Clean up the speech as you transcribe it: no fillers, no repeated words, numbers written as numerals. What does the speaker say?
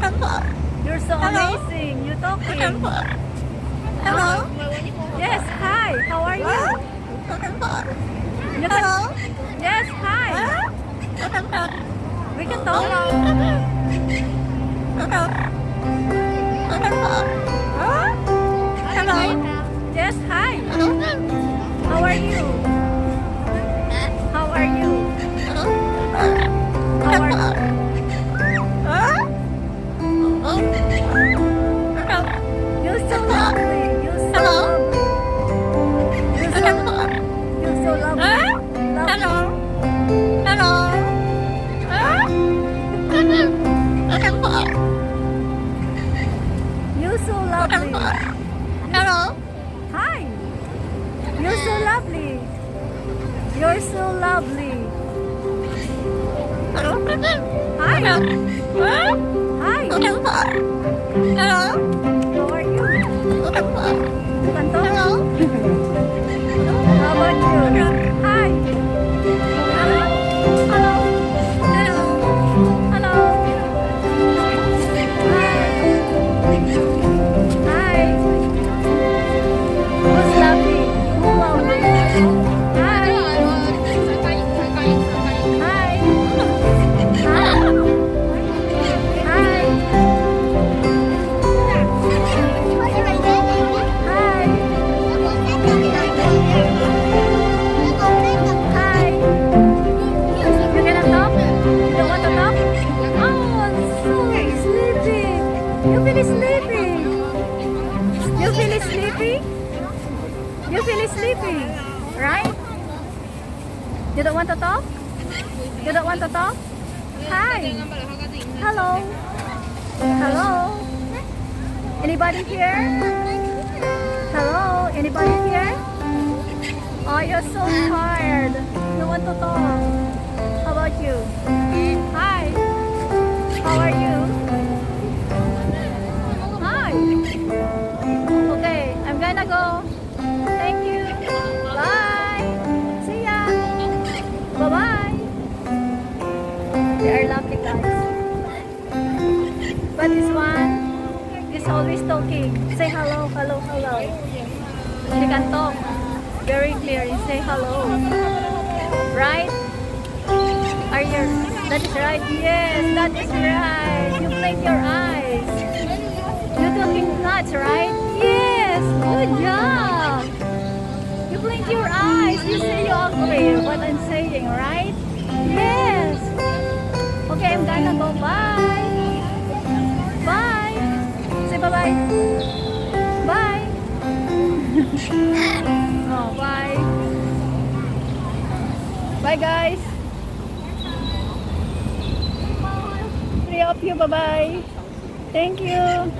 You're so amazing. You're talking. Hello. Yes, hi. How are you? You can... Yes, hi. We can talk. Yes, hi. How are you? How are you? How are you? You're so lovely. You're so lovely. You're so lovely. You're so lovely. Hi. You're so lovely. You're so lovely. Hi. Hi. How are you? You can talk? How about you? Hi. Hello. Hello. Hello. Hi. Who's lovely? Who lovely? Hi. Hi. Hi. Hi. Hi. You gonna talk? You don't want to talk? Oh, I'm so sleepy. You feel sleepy? You feel sleepy? You feel sleepy, right? You don't want to talk? You don't want to talk? Hi. Hello. Hello. Anybody here? Hello. Anybody here? Oh, you're so tired. You want to talk? How about you? Hi. How are you? Hi. Okay, I'm gonna go. Thank you. Bye. See ya. Bye-bye. They are lovely guys. But this one is always talking. Say hello, hello, hello. She can talk very clearly. Say hello. Right? Are you? That is right. Yes, that is right. You blink your eyes. You're talking nuts, right? Yes. Good job. You blink your eyes. You say you agree what I'm saying, right? Yes. Okay, I'm gonna go. Bye. Bye. Say bye-bye. Bye. Oh, bye. Bye, guys. Three of you, bye-bye. Thank you.